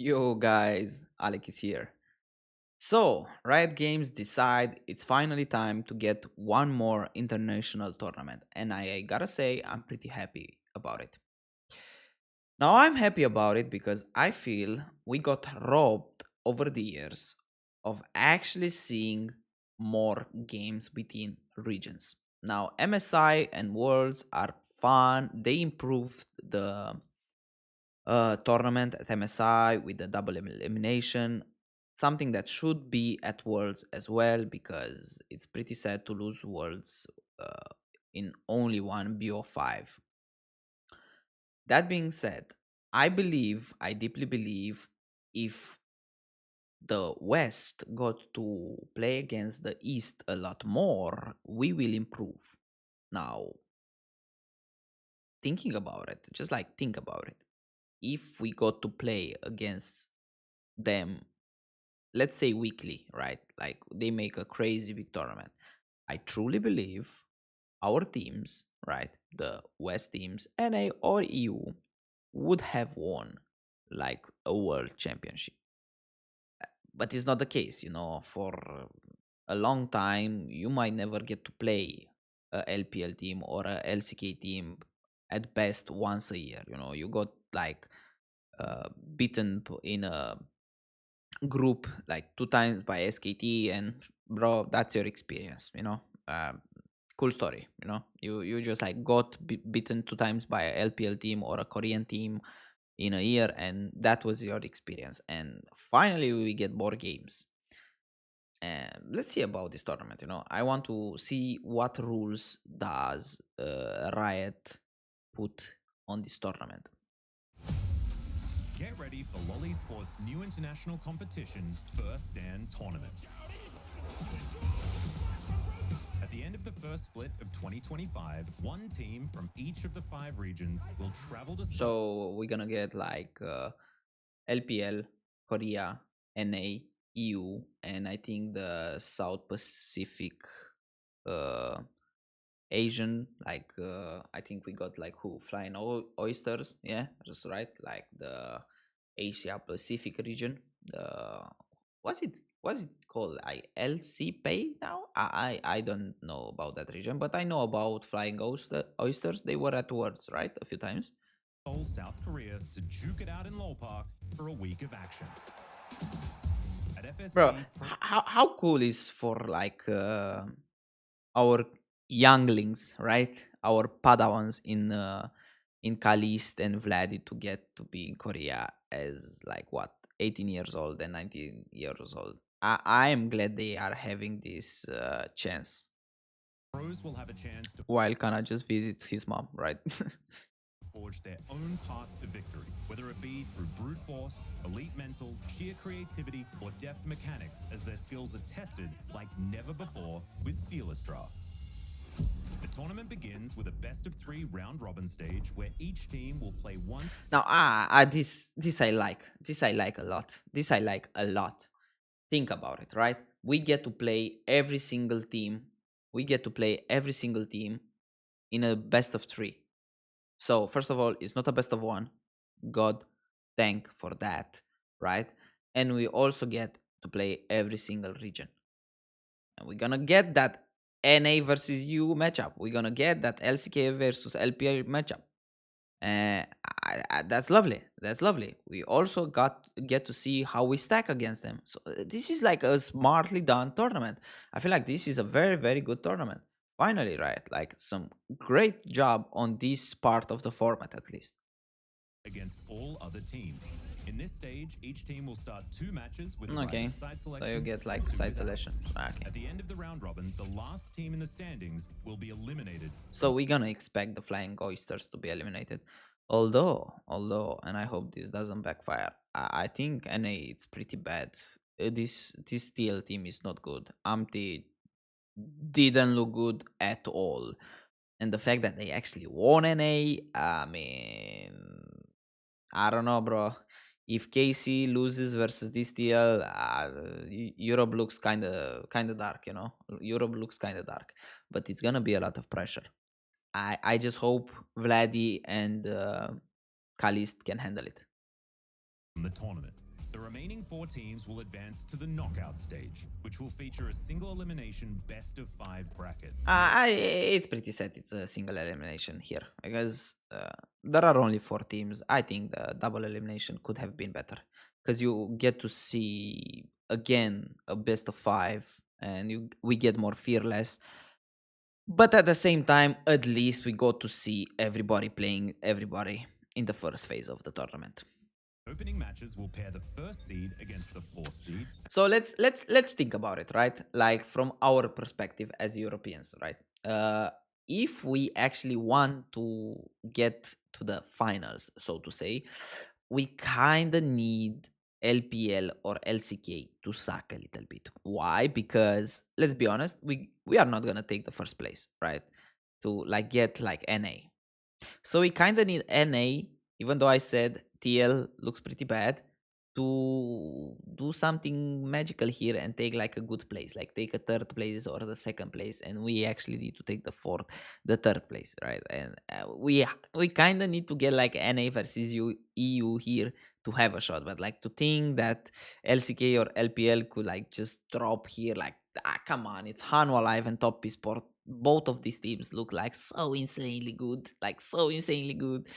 Yo guys, Alec is here. So, Riot Games decide it's finally time to get one more international tournament, and I gotta say, I'm pretty happy about it. Now, I'm happy about it because I feel we got robbed over the years of actually seeing more games between regions. Now, MSI and Worlds are fun, they improved the tournament at MSI with the double elimination, something that should be at Worlds as well because it's pretty sad to lose Worlds in only one BO5. That being said, I deeply believe if the West got to play against the East a lot more, we will improve. Now, thinking about it, just like think about it. If we got to play against them, let's say weekly, right? Like they make a crazy big tournament. I truly believe our teams, right, the West teams, NA or EU, would have won like a world championship. But it's not the case, for a long time, you might never get to play a LPL team or a LCK team at best once a year. You got like beaten in a group like two times by SKT, and bro, that's your experience. Cool story. You just like got beaten two times by a LPL team or a Korean team in a year, and that was your experience. And finally, we get more games. And let's see about this tournament. I want to see what rules does Riot put on this tournament. Get ready for Lolly Sports' new international competition, First Stand Tournament. At the end of the first split of 2025, one team from each of the 5 regions will travel to So we're gonna get like LPL, Korea, NA, EU, and I think the South Pacific, uh, Asian. Like I think we got like who flying oysters. Yeah, that's right. Like the Asia Pacific region. The what's it called? I LC Pay now. I don't know about that region, but I know about flying oysters. They were at Worlds, right, a few times. Seoul, South Korea to juke it out in Lowell Park for a week of action. At Bro, FST, how cool is for like our younglings, right? Our Padawans in Kalist and Vladi to get to be in Korea as like what 18 years old and 19 years old. I am glad they are having this chance. pros will have a chance to While Kana just visit his mom, right? forge their own path to victory, whether it be through brute force, elite mental, sheer creativity, or deft mechanics, as their skills are tested like never before with Fearless Draft. The tournament begins with a best-of-3 round-robin stage where each team will play once. Now, this I like. This I like a lot. This I like a lot. Think about it, right? We get to play every single team. We get to play every single team in a best of three. So first of all, it's not a best of one. God thank for that, right? And we also get to play every single region. And we're gonna get that NA versus U matchup. We're gonna get that LCK versus LPL matchup. That's lovely. That's lovely. We also get to see how we stack against them. So this is like a smartly done tournament. I feel like this is a very very good tournament. Finally, right? Like some great job on this part of the format at least. Against all other teams. In this stage, each team will start 2 matches with Okay, either side so selection you get or like 2 side without. selection. Okay, At the end of the round robin, the last team in the standings will be eliminated. so we're gonna expect the flying oysters to be eliminated. Although, and I hope this doesn't backfire. I think NA it's pretty bad. This TL team is not good. Amti didn't look good at all. And the fact that they actually won NA, I mean, I don't know, bro. If KC loses versus this TL, Europe looks kind of dark. Europe looks kind of dark, but it's gonna be a lot of pressure. I just hope Vladi and Kalist can handle it. From the tournament. The remaining 4 teams will advance to the knockout stage, which will feature a single elimination best of 5 bracket. It's pretty set. It's a single elimination here because there are only 4 teams. I think the double elimination could have been better because you get to see again a best of 5, and we get more fearless. But at the same time, at least we got to see everybody playing everybody in the first phase of the tournament. Opening matches will pair the first seed against the 4th seed. So let's think about it, right? Like from our perspective as Europeans, right? If we actually want to get to the finals, so to say, we kind of need LPL or LCK to suck a little bit. Why? Because let's be honest, we are not gonna take the first place, right? To like get like NA. So we kind of need NA, even though I said TL looks pretty bad, to do something magical here and take like a good place, like take a third place or the second place, and we actually need to take the third place, right? And we kind of need to get like NA versus EU here to have a shot, but like to think that LCK or LPL could like just drop here, like come on, it's Hanwha Live and Top Sport. Both of these teams look like so insanely good, like so insanely good.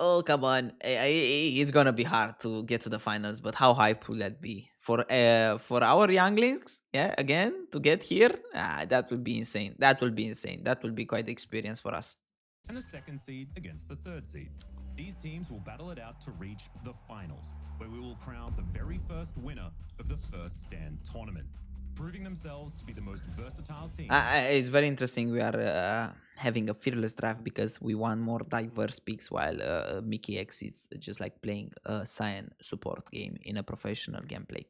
Oh come on, it's gonna be hard to get to the finals, but how hype will that be for our younglings? Yeah, again to get here, that would be insane. That will be insane. That will be quite the experience for us. And the 2nd seed against the 3rd seed. These teams will battle it out to reach the finals, where we will crown the very first winner of the first stand tournament, proving themselves to be the most versatile team. It's very interesting. We are having a fearless draft because we want more diverse picks, while Mickey X is just like playing a Cyan support game in a professional gameplay.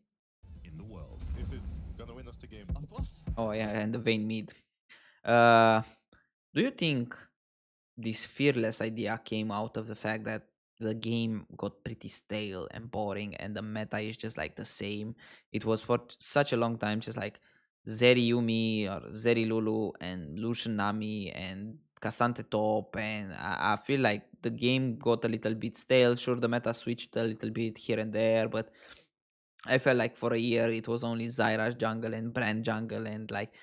In the world. Is it gonna win us the game? Of course. Oh yeah, and the Vayne mid. Uh, do you think this fearless idea came out of the fact that the game got pretty stale and boring and the meta is just like the same? It was for such a long time just like Zeri Yumi or Zeri Lulu and Lucian Nami and Cassante top, and I feel like the game got a little bit stale. Sure, the meta switched a little bit here and there, but I felt like for a year it was only Zyra's jungle and Brand jungle and like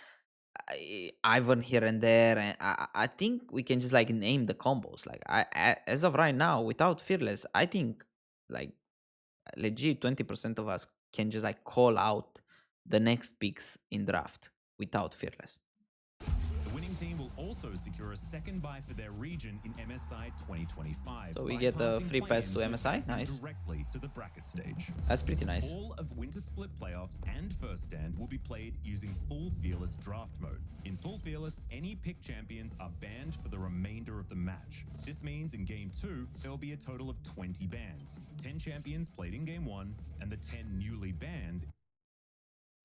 Ivan here and there, and I think we can just like name the combos. Like as of right now, without Fearless, I think like legit 20% of us can just like call out the next picks in draft without Fearless. The winning team will also secure a second buy for their region in MSI 2025. So we get a free pass to MSI. Nice. Directly to the bracket stage. That's pretty nice. All of Winter Split playoffs and First Stand will be played using Full Fearless draft mode. In Full Fearless, any pick champions are banned for the remainder of the match. This means in Game 2, there will be a total of 20 bans. 10 champions played in Game 1, and the 10 newly banned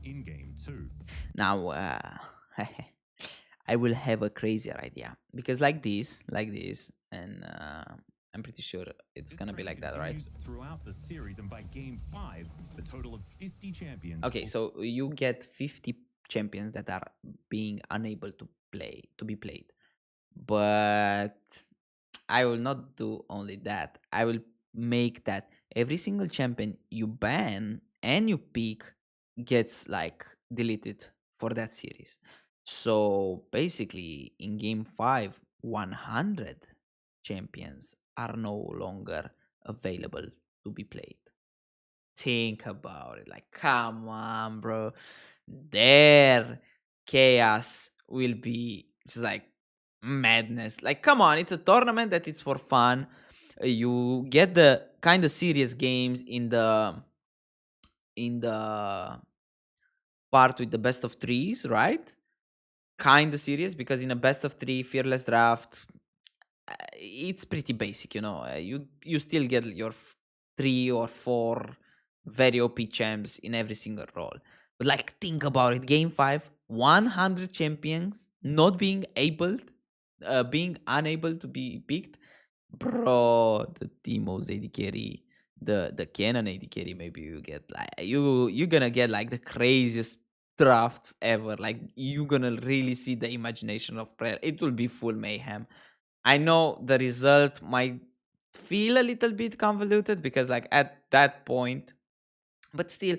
in Game 2. Now, I will have a crazier idea because like this, and I'm pretty sure it's This gonna be trend like that, right? continues throughout the series, and by Game 5, the total of 50 champions. Okay, will so you get 50 champions that are being unable to be played. But I will not do only that. I will make that every single champion you ban and you pick gets like deleted for that series. So basically in game 5, 100 champions are no longer available to be played. Think about it. Like, come on, bro. Their chaos will be just like madness. Like, come on, it's a tournament that it's for fun. You get the kind of serious games in the part with the best of threes, right? Kind of serious because in a best of three fearless draft, it's pretty basic, you know. You still get your 3 or 4 very OP champs in every single role. But like, think about it: Game 5, 100 champions not being unable to be picked, bro. The Timo's AD carry, the Canon AD carry, maybe you get like you're gonna get like the craziest drafts ever. Like you're gonna really see the imagination of prayer. It will be full mayhem. I know the result might feel a little bit convoluted because, like, at that point, But still,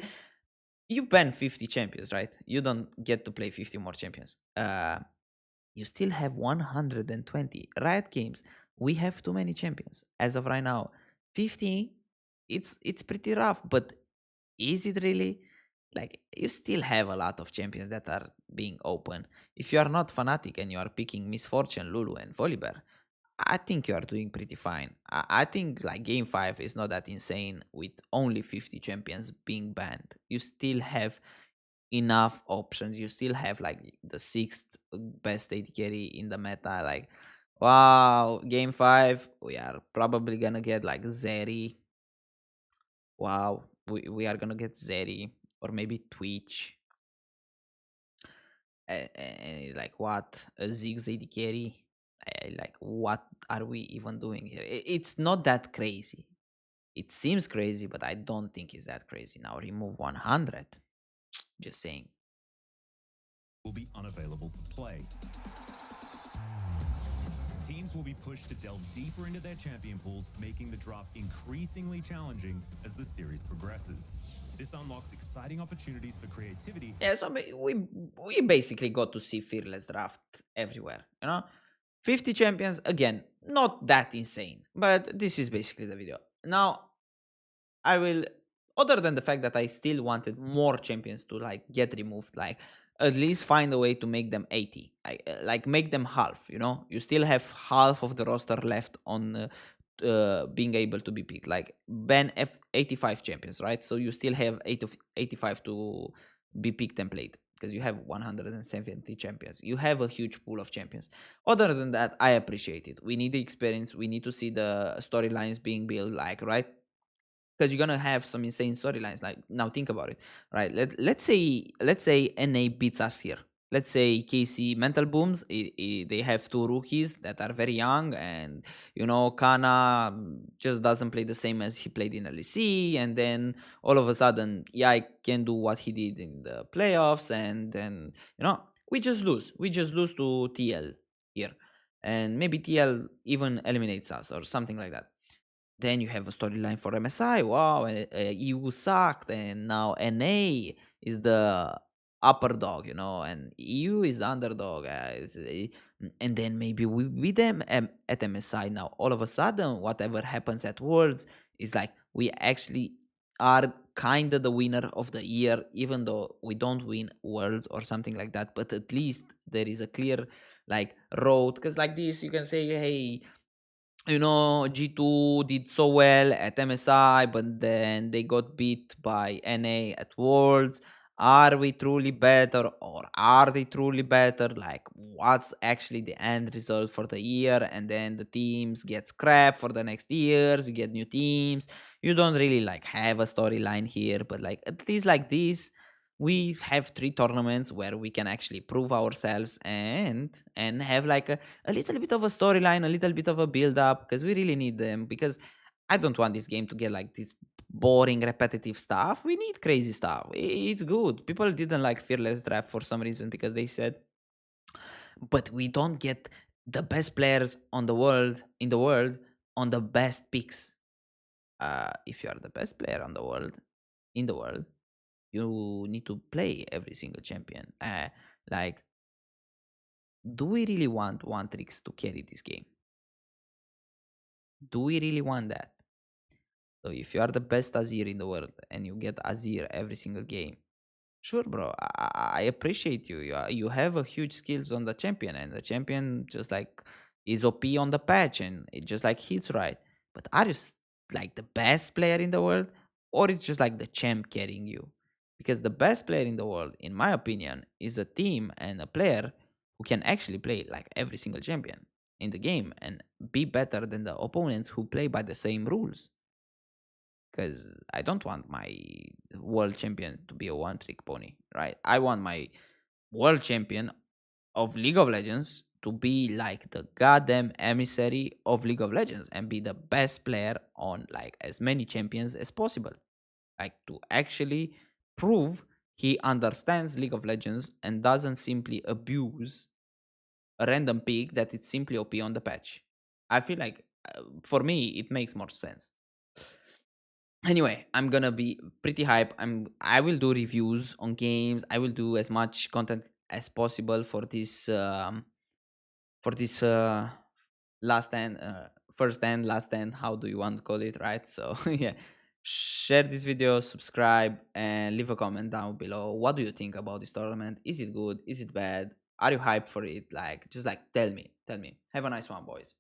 you ban 50 champions, right? You don't get to play 50 more champions. You still have 120. Riot Games, we have too many champions as of right now. 50, it's pretty rough, but is it really? Like, you still have a lot of champions that are being open. If you are not fanatic and you are picking Misfortune, Lulu, and Volibear, I think you are doing pretty fine. I think like game 5 is not that insane with only 50 champions being banned. You still have enough options. You still have like the sixth best AD carry in the meta. Like, wow, game 5, we are probably gonna get like Zeri. Wow, we are gonna get Zeri or maybe Twitch. Like what? A Ziggs AD carry? Like, what are we even doing here? It's not that crazy. It seems crazy, but I don't think it's that crazy. Now remove 100. Just saying. Will be unavailable for play. Teams will be pushed to delve deeper into their champion pools, making the draft increasingly challenging as the series progresses. This unlocks exciting opportunities for creativity. Yeah, so we basically got to see fearless draft everywhere. 50 champions again, not that insane, but this is basically the video. Now I will, other than the fact that I still wanted more champions to like get removed, like at least find a way to make them 80, like make them half. You still have half of the roster left on being able to be picked. Like ban 85 champions, right? So you still have 85 to be picked and played because you have 170 champions. You have a huge pool of champions. Other than that, I appreciate it. We need the experience. We need to see the storylines being built, like, right? Because you're gonna have some insane storylines. Like, now think about it, right? Let's say NA beats us here. Let's say KC mental booms. They have two rookies that are very young, and Kana just doesn't play the same as he played in LEC, and then all of a sudden, yeah, I can do what he did in the playoffs, and then we just lose. We just lose to TL here, and maybe TL even eliminates us or something like that. Then you have a storyline for MSI. Wow, EU sucked, and now NA is the upper dog, and EU is the underdog. And then maybe we beat them at MSI. Now, all of a sudden, whatever happens at Worlds is like we actually are kind of the winner of the year, even though we don't win Worlds or something like that. But at least there is a clear like road, because like this, you can say, hey, G2 did so well at MSI, but then they got beat by NA at Worlds. Are we truly better, or are they truly better? Like, what's actually the end result for the year? And then the teams get scrapped for the next years. You get new teams. You don't really like have a storyline here, but like at least like this, we have 3 tournaments where we can actually prove ourselves and have like a little bit of a storyline, a little bit of a build up, because we really need them. Because I don't want this game to get like this boring, repetitive stuff. We need crazy stuff. It's good. People didn't like Fearless Draft for some reason because they said, but we don't get the best players on the world in the world on the best picks. If you are the best player on the world in the world, you need to play every single champion. Like, do we really want one tricks to carry this game? Do we really want that? So if you are the best Azir in the world and you get Azir every single game, sure, bro, I appreciate you. You have a huge skills on the champion, and the champion just like is OP on the patch, and it just like hits right. But are you like the best player in the world, or it's just like the champ carrying you? Because the best player in the world, in my opinion, is a team and a player who can actually play like every single champion in the game and be better than the opponents who play by the same rules. Because I don't want my world champion to be a one trick pony, right? I want my world champion of League of Legends to be like the goddamn emissary of League of Legends and be the best player on like as many champions as possible. Like, to actually prove he understands League of Legends and doesn't simply abuse a random pick that it's simply OP on the patch. I feel like for me it makes more sense. Anyway, I'm gonna be pretty hype. I will do reviews on games. I will do as much content as possible for this last stand, first stand, last stand, how do you want to call it, right? So yeah, share this video, subscribe, and leave a comment down below. What do you think about this tournament? Is it good? Is it bad? Are you hyped for it? Like, just like tell me. Have a nice one, boys.